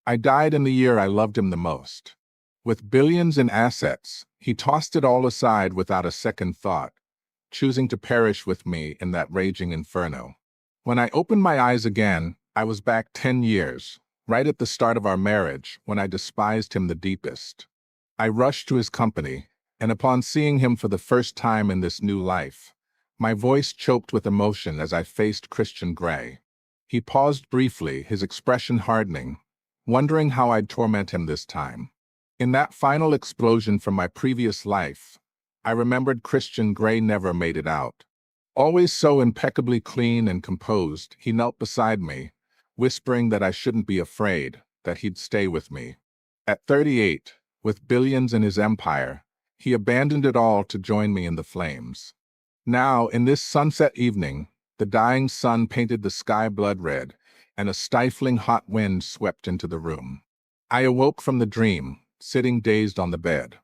I died in the year I loved him the most. With billions in assets, he tossed it all aside without a second thought, choosing to perish with me in that raging inferno. When I opened my eyes again, I was back 10 years, right at the start of our marriage, when I despised him the deepest. I rushed to his company, and upon seeing him for the first time in this new life, my voice choked with emotion as I faced Christian Grey. He paused briefly, his expression hardening, wondering how I'd torment him this time. In that final explosion from my previous life, I remembered Christian Grey never made it out. Always so impeccably clean and composed, he knelt beside me, whispering that I shouldn't be afraid, that he'd stay with me. At 38, with billions in his empire, he abandoned it all to join me in the flames. Now, in this sunset evening, the dying sun painted the sky blood red, and a stifling hot wind swept into the room. I awoke from the dream, sitting dazed on the bed.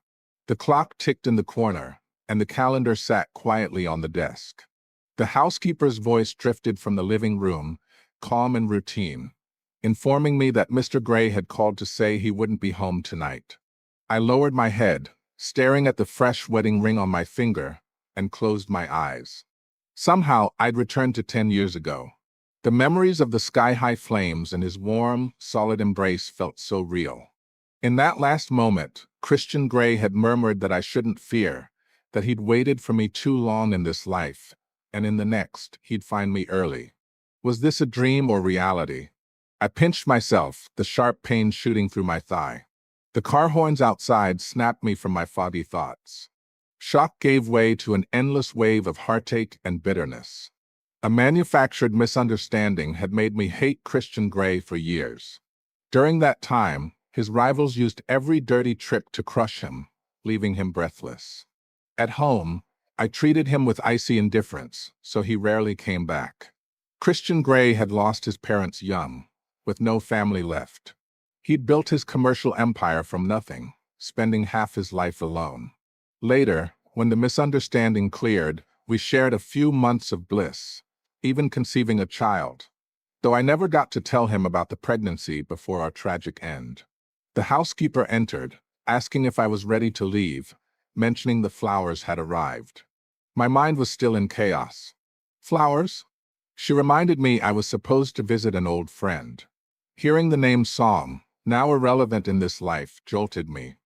The clock ticked in the corner, and the calendar sat quietly on the desk. The housekeeper's voice drifted from the living room, calm and routine, informing me that Mr. Grey had called to say he wouldn't be home tonight. I lowered my head, staring at the fresh wedding ring on my finger, and closed my eyes. Somehow, I'd returned to 10 years ago. The memories of the sky-high flames and his warm, solid embrace felt so real. In that last moment, Christian Grey had murmured that I shouldn't fear, that he'd waited for me too long in this life, and in the next, he'd find me early. Was this a dream or reality? I pinched myself, the sharp pain shooting through my thigh. The car horns outside snapped me from my foggy thoughts. Shock gave way to an endless wave of heartache and bitterness. A manufactured misunderstanding had made me hate Christian Grey for years. During that time, his rivals used every dirty trick to crush him, leaving him breathless. At home, I treated him with icy indifference, so he rarely came back. Christian Grey had lost his parents young, with no family left. He'd built his commercial empire from nothing, spending half his life alone. Later, when the misunderstanding cleared, we shared a few months of bliss, even conceiving a child, though I never got to tell him about the pregnancy before our tragic end. The housekeeper entered, asking if I was ready to leave, mentioning the flowers had arrived. My mind was still in chaos. Flowers? She reminded me I was supposed to visit an old friend. Hearing the name Psalm, now irrelevant in this life, jolted me.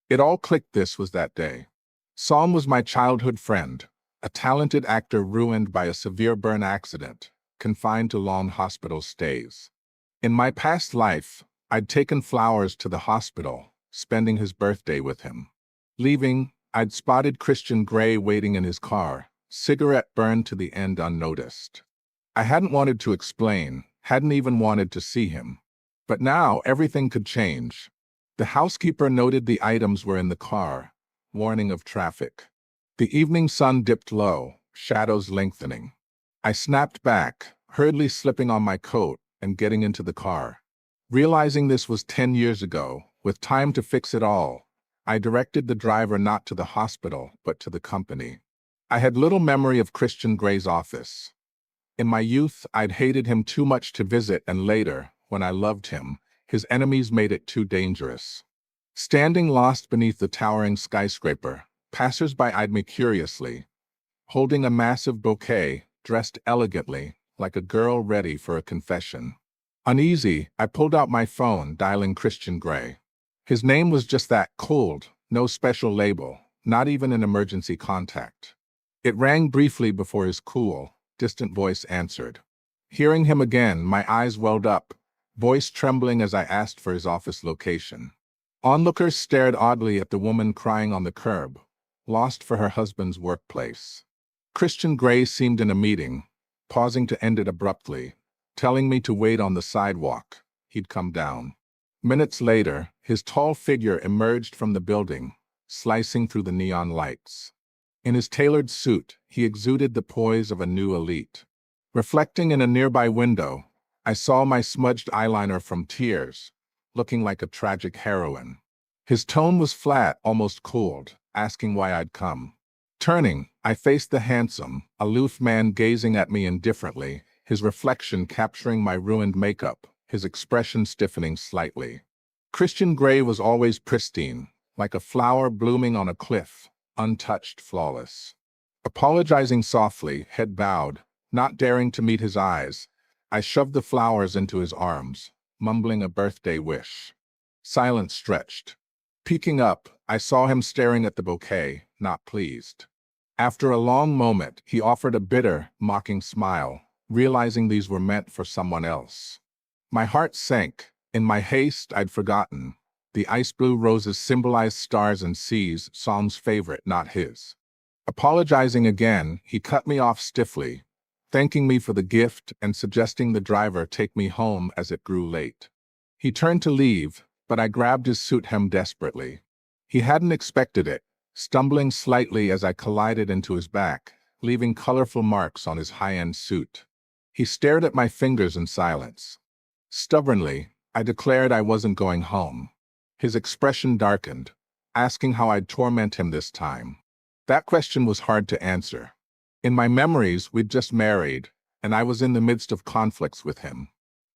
It all clicked. This was that day. Psalm was my childhood friend, a talented actor ruined by a severe burn accident, confined to long hospital stays. In my past life, I'd taken flowers to the hospital, spending his birthday with him. Leaving, I'd spotted Christian Grey waiting in his car, cigarette burned to the end unnoticed. I hadn't wanted to explain, hadn't even wanted to see him. But now everything could change. The housekeeper noted the items were in the car, warning of traffic. The evening sun dipped low, shadows lengthening. I snapped back, hurriedly slipping on my coat and getting into the car. Realizing this was 10 years ago, with time to fix it all, I directed the driver not to the hospital, but to the company. I had little memory of Christian Grey's office. In my youth, I'd hated him too much to visit, and later, when I loved him, his enemies made it too dangerous. Standing lost beneath the towering skyscraper, passers-by eyed me curiously, holding a massive bouquet, dressed elegantly, like a girl ready for a confession. Uneasy, I pulled out my phone, dialing Christian Grey. His name was just that, cold, no special label, not even an emergency contact. It rang briefly before his cool, distant voice answered. Hearing him again, my eyes welled up, voice trembling as I asked for his office location. Onlookers stared oddly at the woman crying on the curb, lost for her husband's workplace. Christian Grey seemed in a meeting, pausing to end it abruptly, telling me to wait on the sidewalk. He'd come down. Minutes later, his tall figure emerged from the building, slicing through the neon lights. In his tailored suit, he exuded the poise of a new elite. Reflecting in a nearby window, I saw my smudged eyeliner from tears, looking like a tragic heroine. His tone was flat, almost cold, asking why I'd come. Turning, I faced the handsome, aloof man gazing at me indifferently, his reflection capturing my ruined makeup, his expression stiffening slightly. Christian Grey was always pristine, like a flower blooming on a cliff, untouched, flawless. Apologizing softly, head bowed, not daring to meet his eyes, I shoved the flowers into his arms, mumbling a birthday wish. Silence stretched. Peeking up, I saw him staring at the bouquet, not pleased. After a long moment, he offered a bitter, mocking smile, realizing these were meant for someone else. My heart sank. In my haste, I'd forgotten. The ice blue roses symbolized stars and seas, Psalm's favorite, not his. Apologizing again, he cut me off stiffly, thanking me for the gift and suggesting the driver take me home as it grew late. He turned to leave, but I grabbed his suit hem desperately. He hadn't expected it, stumbling slightly as I collided into his back, leaving colorful marks on his high-end suit. He stared at my fingers in silence. Stubbornly, I declared I wasn't going home. His expression darkened, asking how I'd torment him this time. That question was hard to answer. In my memories, we'd just married, and I was in the midst of conflicts with him.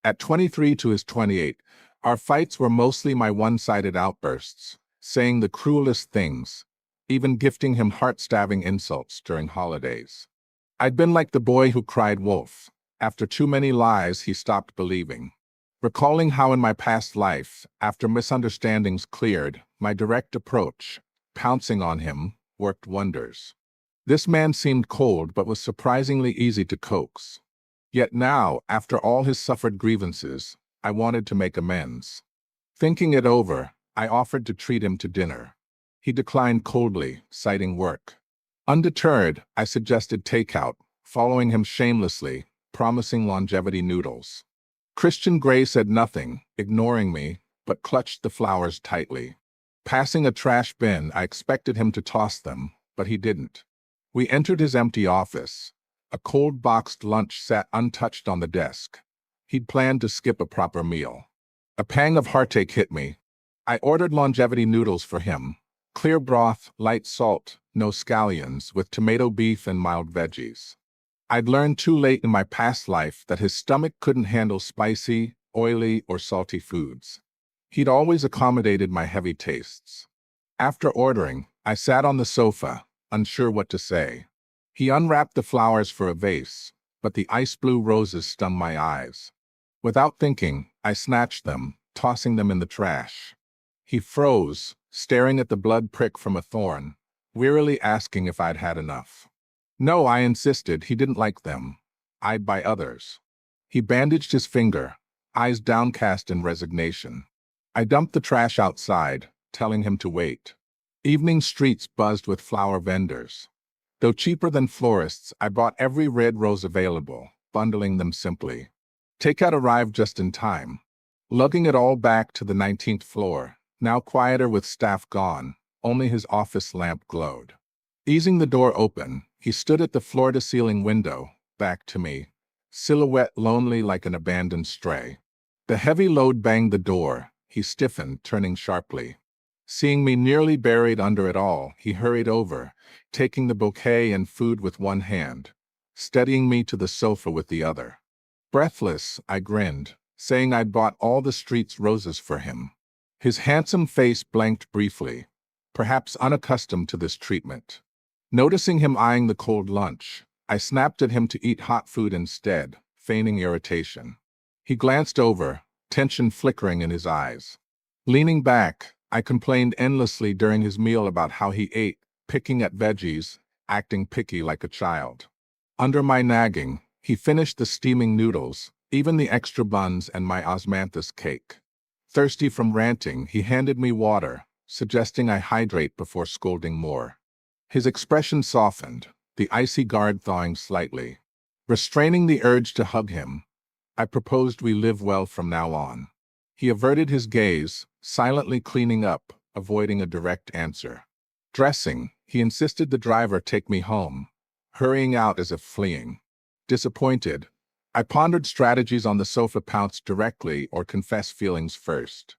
At 23 to his 28, our fights were mostly my one-sided outbursts, saying the cruelest things, even gifting him heart-stabbing insults during holidays. I'd been like the boy who cried wolf. After too many lies, he stopped believing. Recalling how in my past life, after misunderstandings cleared, my direct approach, pouncing on him, worked wonders. This man seemed cold but was surprisingly easy to coax. Yet now, after all his suffered grievances, I wanted to make amends. Thinking it over, I offered to treat him to dinner. He declined coldly, citing work. Undeterred, I suggested takeout, following him shamelessly, promising longevity noodles. Christian Grey said nothing, ignoring me, but clutched the flowers tightly. Passing a trash bin, I expected him to toss them, but he didn't. We entered his empty office. A cold boxed lunch sat untouched on the desk. He'd planned to skip a proper meal. A pang of heartache hit me. I ordered longevity noodles for him. Clear broth, light salt, no scallions, with tomato beef and mild veggies. I'd learned too late in my past life that his stomach couldn't handle spicy, oily, or salty foods. He'd always accommodated my heavy tastes. After ordering, I sat on the sofa, unsure what to say. He unwrapped the flowers for a vase, but the ice blue roses stung my eyes. Without thinking, I snatched them, tossing them in the trash. He froze, staring at the blood prick from a thorn, wearily asking if I'd had enough. No, I insisted, he didn't like them. I'd buy others. He bandaged his finger, eyes downcast in resignation. I dumped the trash outside, telling him to wait. Evening streets buzzed with flower vendors. Though cheaper than florists, I bought every red rose available, bundling them simply. Takeout arrived just in time. Lugging it all back to the 19th floor, now quieter with staff gone, only his office lamp glowed. Easing the door open, he stood at the floor-to-ceiling window, back to me, silhouette lonely like an abandoned stray. The heavy load banged the door. He stiffened, turning sharply. Seeing me nearly buried under it all, he hurried over, taking the bouquet and food with one hand, steadying me to the sofa with the other. Breathless, I grinned, saying I'd bought all the street's roses for him. His handsome face blanked briefly, perhaps unaccustomed to this treatment. Noticing him eyeing the cold lunch, I snapped at him to eat hot food instead, feigning irritation. He glanced over, tension flickering in his eyes. Leaning back, I complained endlessly during his meal about how he ate, picking at veggies, acting picky like a child. Under my nagging, he finished the steaming noodles, even the extra buns and my osmanthus cake. Thirsty from ranting, he handed me water, suggesting I hydrate before scolding more. His expression softened, the icy guard thawing slightly. Restraining the urge to hug him, I proposed we live well from now on. He averted his gaze, silently cleaning up, avoiding a direct answer. Dressing, he insisted the driver take me home, hurrying out as if fleeing. Disappointed, I pondered strategies on the sofa: pounce directly or confess feelings first.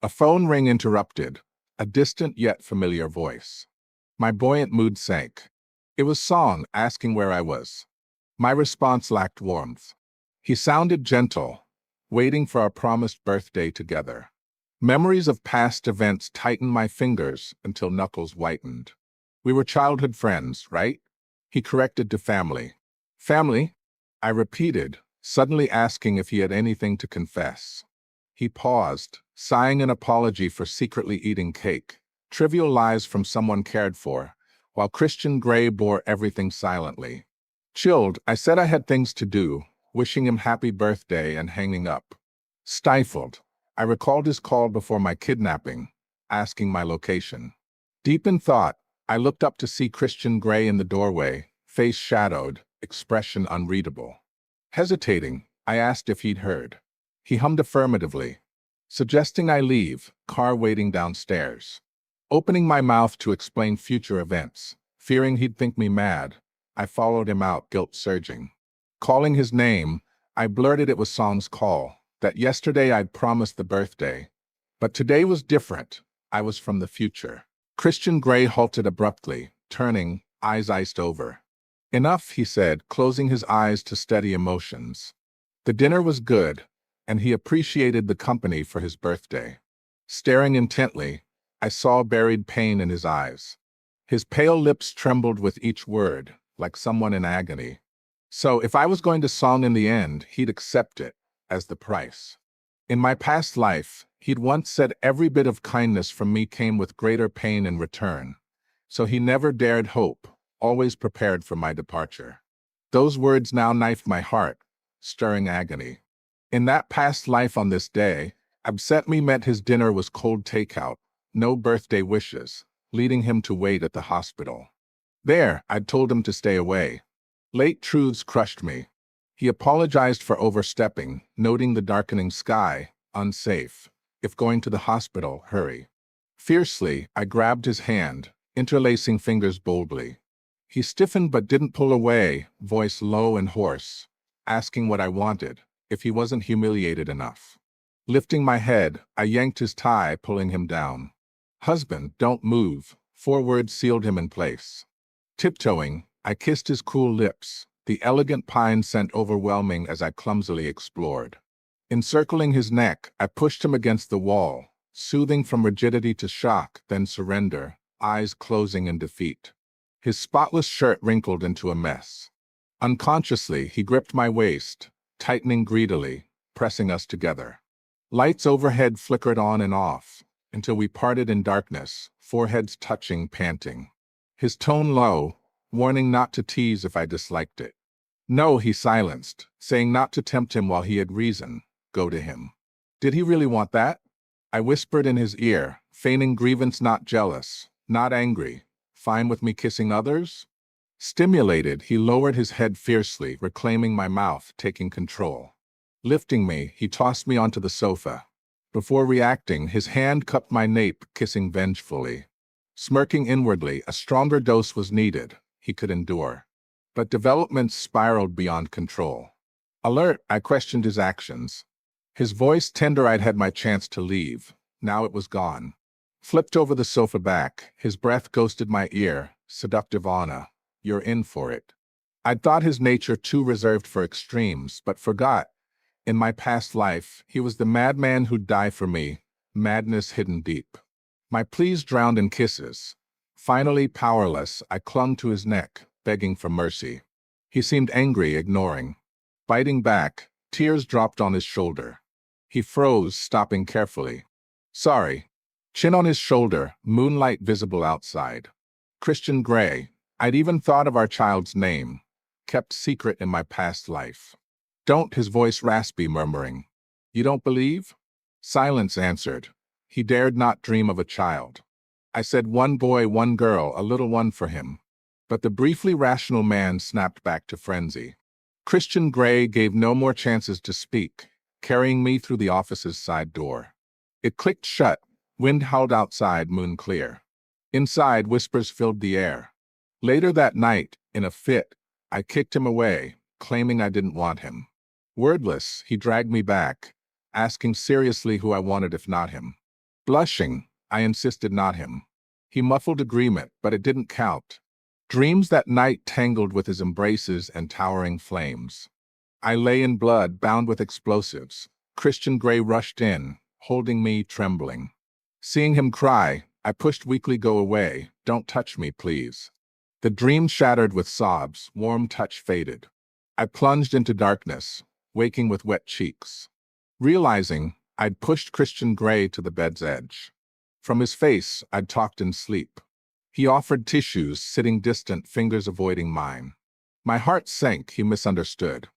A phone ring interrupted, a distant yet familiar voice. My buoyant mood sank. It was Song, asking where I was. My response lacked warmth. He sounded gentle, waiting for our promised birthday together. Memories of past events tightened my fingers until knuckles whitened. We were childhood friends, right? He corrected to family. Family? I repeated, suddenly asking if he had anything to confess. He paused, sighing an apology for secretly eating cake. Trivial lies from someone cared for, while Christian Grey bore everything silently. Chilled, I said I had things to do, wishing him happy birthday and hanging up. Stifled, I recalled his call before my kidnapping, asking my location. Deep in thought, I looked up to see Christian Grey in the doorway, face shadowed, expression unreadable. Hesitating, I asked if he'd heard. He hummed affirmatively, suggesting I leave, car waiting downstairs. Opening my mouth to explain future events, fearing he'd think me mad, I followed him out, guilt surging. Calling his name, I blurted it was Song's call, that yesterday I'd promised the birthday. But today was different. I was from the future. Christian Grey halted abruptly, turning, eyes iced over. Enough, he said, closing his eyes to steady emotions. The dinner was good, and he appreciated the company for his birthday. Staring intently, I saw buried pain in his eyes. His pale lips trembled with each word, like someone in agony. So if I was going to Song in the end, he'd accept it, as the price. In my past life, he'd once said every bit of kindness from me came with greater pain in return. So he never dared hope, always prepared for my departure. Those words now knifed my heart, stirring agony. In that past life on this day, upset me meant his dinner was cold takeout, no birthday wishes, leading him to wait at the hospital. There, I'd told him to stay away. Late truths crushed me. He apologized for overstepping, noting the darkening sky, unsafe. If going to the hospital, hurry. Fiercely, I grabbed his hand, interlacing fingers boldly. He stiffened but didn't pull away, voice low and hoarse, asking what I wanted, if he wasn't humiliated enough. Lifting my head, I yanked his tie, pulling him down. Husband, don't move. 4 words sealed him in place. Tiptoeing, I kissed his cool lips, the elegant pine scent overwhelming as I clumsily explored. Encircling his neck, I pushed him against the wall, soothing from rigidity to shock, then surrender, eyes closing in defeat. His spotless shirt wrinkled into a mess. Unconsciously, he gripped my waist, tightening greedily, pressing us together. Lights overhead flickered on and off, until we parted in darkness, foreheads touching, panting. His tone low, warning not to tease if I disliked it. No, he silenced, saying not to tempt him while he had reason. Go to him. Did he really want that? I whispered in his ear, feigning grievance, not jealous, not angry. Fine with me kissing others? Stimulated, he lowered his head fiercely, reclaiming my mouth, taking control. Lifting me, he tossed me onto the sofa. Before reacting, his hand cupped my nape, kissing vengefully. Smirking inwardly, a stronger dose was needed. He could endure. But developments spiraled beyond control. Alert, I questioned his actions. His voice tender. I'd had my chance to leave. Now it was gone. Flipped over the sofa back, his breath ghosted my ear. Seductive Anna, you're in for it. I'd thought his nature too reserved for extremes, but forgot. In my past life, he was the madman who'd die for me, madness hidden deep. My pleas drowned in kisses. Finally, powerless, I clung to his neck, begging for mercy. He seemed angry, ignoring. Biting back, tears dropped on his shoulder. He froze, stopping carefully. Sorry. Chin on his shoulder, moonlight visible outside. Christian Grey. I'd even thought of our child's name, kept secret in my past life. Don't, his voice raspy, murmuring. You don't believe? Silence answered. He dared not dream of a child. I said 1 boy, 1 girl, a little one for him. But the briefly rational man snapped back to frenzy. Christian Grey gave no more chances to speak, carrying me through the office's side door. It clicked shut, wind howled outside, moon clear. Inside, whispers filled the air. Later that night, in a fit, I kicked him away, claiming I didn't want him. Wordless, he dragged me back, asking seriously who I wanted if not him. Blushing, I insisted not him. He muffled agreement, but it didn't count. Dreams that night tangled with his embraces and towering flames. I lay in blood, bound with explosives. Christian Grey rushed in, holding me, trembling. Seeing him cry, I pushed weakly, "Go away, don't touch me, please." The dream shattered with sobs, warm touch faded. I plunged into darkness, waking with wet cheeks. Realizing I'd pushed Christian Grey to the bed's edge. From his face, I'd talked in sleep. He offered tissues, sitting distant, fingers avoiding mine. My heart sank, he misunderstood.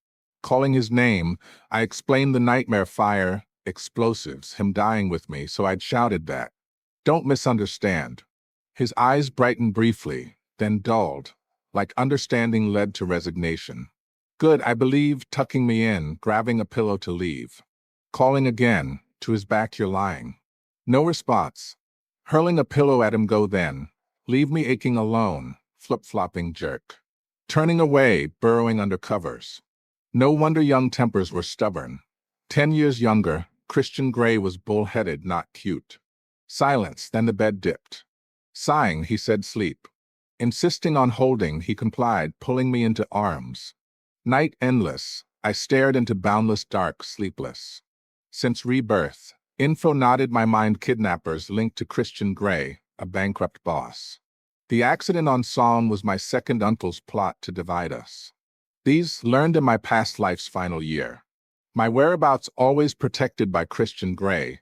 Calling his name, I explained the nightmare: fire, explosives, him dying with me, so I'd shouted that. "Don't misunderstand." His eyes brightened briefly, then dulled, like understanding led to resignation. "Good," I believed, tucking me in, grabbing a pillow to leave. Calling again, to his back: "You're lying." No response. Hurling a pillow at him: "Go then. Leave me aching alone," flip-flopping jerk. Turning away, burrowing under covers. No wonder young tempers were stubborn. 10 years younger, Christian Grey was bull-headed, not cute. Silence, then the bed dipped. Sighing, he said, "Sleep." Insisting on holding, he complied, pulling me into arms. Night endless, I stared into boundless dark, sleepless. Since rebirth, info nodded my mind: kidnappers linked to Christian Grey, a bankrupt boss. The accident on Song was my second uncle's plot to divide us. These learned in my past life's final year. My whereabouts always protected by Christian Grey,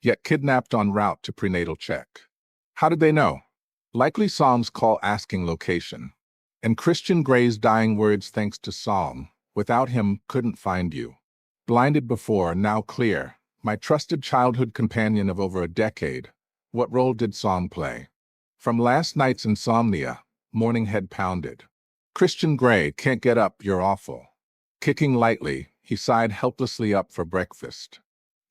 yet kidnapped en route to prenatal check. How did they know? Likely Song's call asking location. And Christian Grey's dying words: "Thanks to Song. Without him, couldn't find you." Blinded before, now clear. My trusted childhood companion of over a decade. What role did Song play? From last night's insomnia, morning head pounded. "Christian Grey, can't get up, you're awful." Kicking lightly, he sighed helplessly up for breakfast.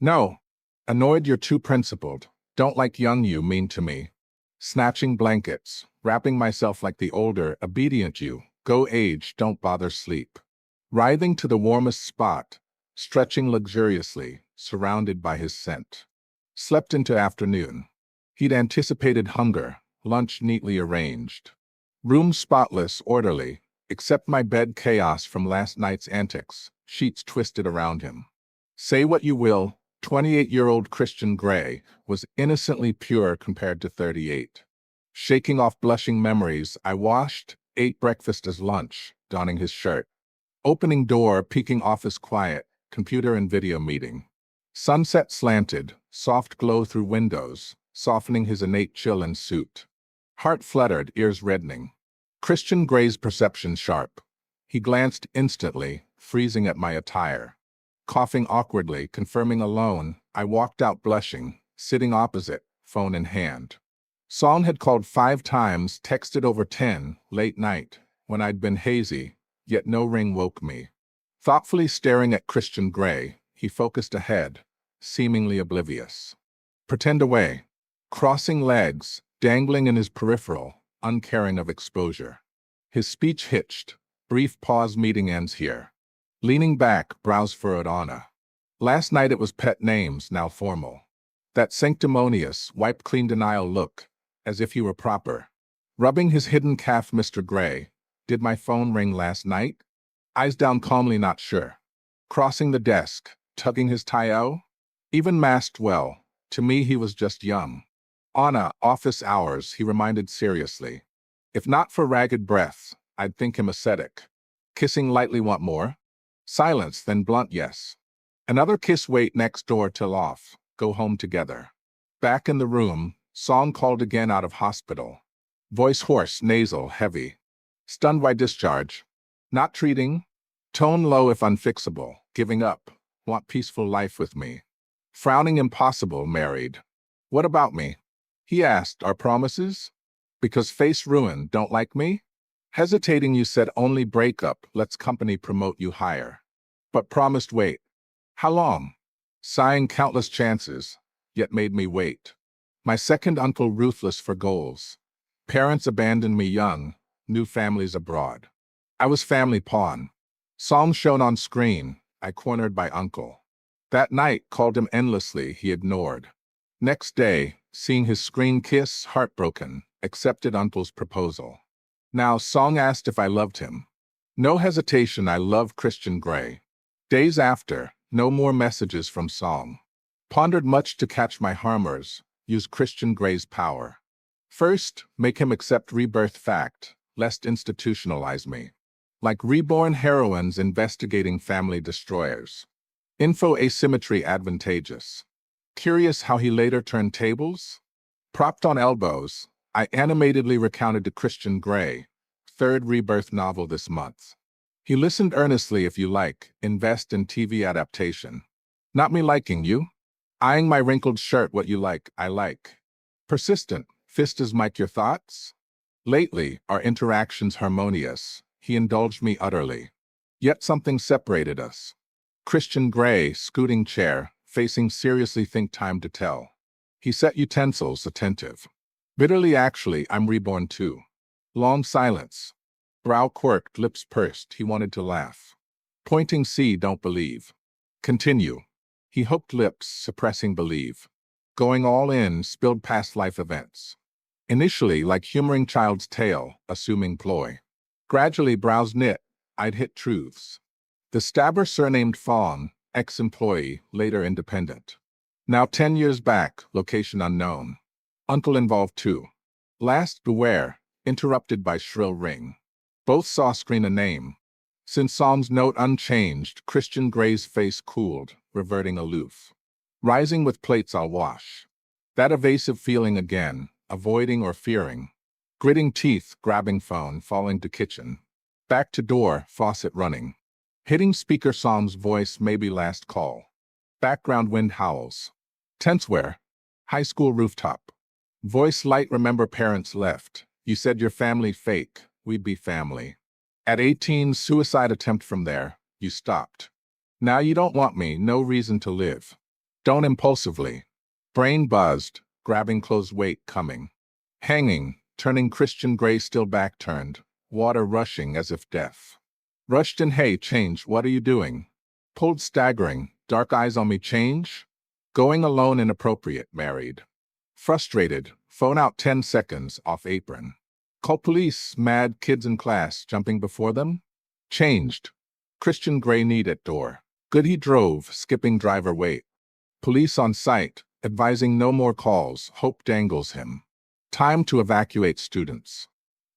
"No." Annoyed: "You're too principled. Don't like young you, mean to me." Snatching blankets, wrapping myself like the older, obedient you. "Go age, don't bother sleep." Writhing to the warmest spot, stretching luxuriously, surrounded by his scent. Slept into afternoon. He'd anticipated hunger, lunch neatly arranged. Room spotless, orderly, except my bed chaos from last night's antics, sheets twisted around him. Say what you will, 28-year-old Christian Grey was innocently pure compared to 38. Shaking off blushing memories, I washed, ate breakfast as lunch, donning his shirt. Opening door, peeking office quiet, computer and video meeting. Sunset slanted, soft glow through windows, softening his innate chill and suit. Heart fluttered, ears reddening. Christian Grey's perception sharp. He glanced instantly, freezing at my attire. Coughing awkwardly, confirming alone, I walked out blushing, sitting opposite, phone in hand. Song had called 5 times, texted over 10, late night, when I'd been hazy, yet no ring woke me. Thoughtfully staring at Christian Grey, he focused ahead, seemingly oblivious. Pretend away. Crossing legs, dangling in his peripheral, uncaring of exposure. His speech hitched. Brief pause, meeting ends here. Leaning back, brows furrowed. "Anna." Last night it was pet names, now formal. That sanctimonious, wipe-clean denial look, as if he were proper. Rubbing his hidden calf, "Mr. Grey, did my phone ring last night?" Eyes down, calmly, not sure. Crossing the desk, tugging his tie-o. Even masked well, to me he was just young. "Anna, office hours," he reminded seriously. If not for ragged breath, I'd think him ascetic. Kissing lightly, "Want more?" Silence, then blunt yes. Another kiss, "Wait next door till off, go home together." Back in the room, Song called again out of hospital. Voice hoarse, nasal, heavy. Stunned by discharge. Not treating. Tone low if unfixable, giving up. Want peaceful life with me. Frowning, "Impossible, married." "What about me?" he asked. "Our promises?" Because face ruined, don't like me? Hesitating, "You said only break up, let's company promote you higher." But promised wait. How long? Sighing, "Countless chances, yet made me wait." My second uncle ruthless for goals. Parents abandoned me young, new families abroad. I was family pawn. Song shown on screen, I cornered by uncle. That night, called him endlessly, he ignored. Next day, seeing his screen kiss, heartbroken, accepted uncle's proposal. Now Song asked if I loved him. No hesitation, I love Christian Grey. Days after, no more messages from Song. Pondered much to catch my harmers, use Christian Grey's power. First, make him accept rebirth fact, lest institutionalize me. Like reborn heroines investigating family destroyers. Info asymmetry advantageous. Curious how he later turned tables? Propped on elbows, I animatedly recounted to Christian Grey, third rebirth novel this month. He listened earnestly. If you like, invest in TV adaptation. Not me liking you. Eyeing my wrinkled shirt. What you like, I like. Persistent, fist as Mike your thoughts? Lately, our interactions harmonious. He indulged me utterly. Yet something separated us. Christian Grey, scooting chair, facing seriously think time to tell. He set utensils, attentive. Bitterly actually, I'm reborn too. Long silence. Brow quirked, lips pursed, he wanted to laugh. Pointing C, don't believe. Continue. He hooked lips, suppressing believe. Going all in, spilled past life events. Initially, like humoring child's tale, assuming ploy. Gradually, brows knit, I'd hit truths. The stabber surnamed Fawn, ex-employee, later independent. Now 10 years back, location unknown. Uncle involved too. Last, beware, interrupted by shrill ring. Both saw screen a name. Since Psalm's note unchanged, Christian Grey's face cooled, reverting aloof. Rising with plates I'll wash. That evasive feeling again, avoiding or fearing. Gritting teeth, grabbing phone, falling to kitchen. Back to door, faucet running. Hitting speaker, Psalm's voice, maybe last call. Background wind howls. Tenseware. High school rooftop. Voice light, remember parents left. You said your family fake, we'd be family. At 18, suicide attempt from there, you stopped. Now you don't want me, no reason to live. Don't impulsively. Brain buzzed, grabbing clothes, weight coming. Hanging, turning Christian Grey still back turned, water rushing as if death. Rushed in, hey, change, what are you doing? Pulled staggering, dark eyes on me, change? Going alone, inappropriate, married. Frustrated, phone out 10 seconds, off apron. Call police, mad kids in class, jumping before them? Changed. Christian Grey need at door. Good he drove, skipping driver wait. Police on site, advising no more calls, hope dangles him. Time to evacuate students.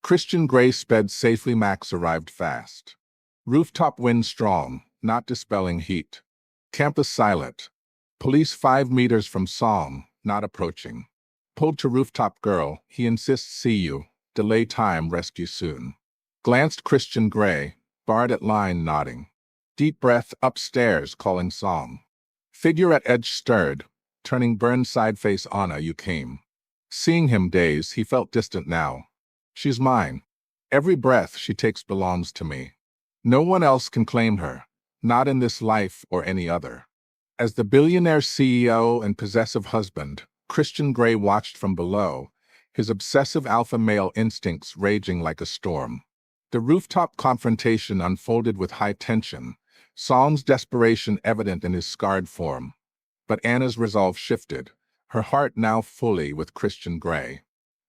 Christian Grey sped safely, Max arrived fast. Rooftop wind strong, not dispelling heat. Campus silent. Police 5 meters from Psalm, not approaching. Pulled to rooftop girl, he insists see you, delay time, rescue soon. Glanced Christian Grey, barred at line nodding. Deep breath, upstairs, calling Psalm. Figure at edge stirred, turning burned side face, Anna, you came. Seeing him daze, he felt distant now. She's mine. Every breath she takes belongs to me. No one else can claim her, not in this life or any other. As the billionaire CEO and possessive husband, Christian Grey watched from below, his obsessive alpha male instincts raging like a storm. The rooftop confrontation unfolded with high tension, Psalm's desperation evident in his scarred form. But Anna's resolve shifted, her heart now fully with Christian Grey.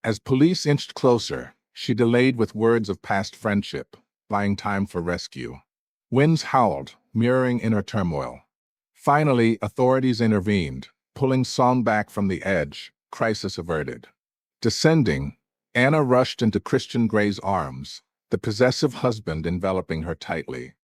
As police inched closer, she delayed with words of past friendship, buying time for rescue. Winds howled, mirroring inner turmoil. Finally, authorities intervened, pulling Psalm back from the edge, crisis averted. Descending, Anna rushed into Christian Grey's arms, the possessive husband enveloping her tightly.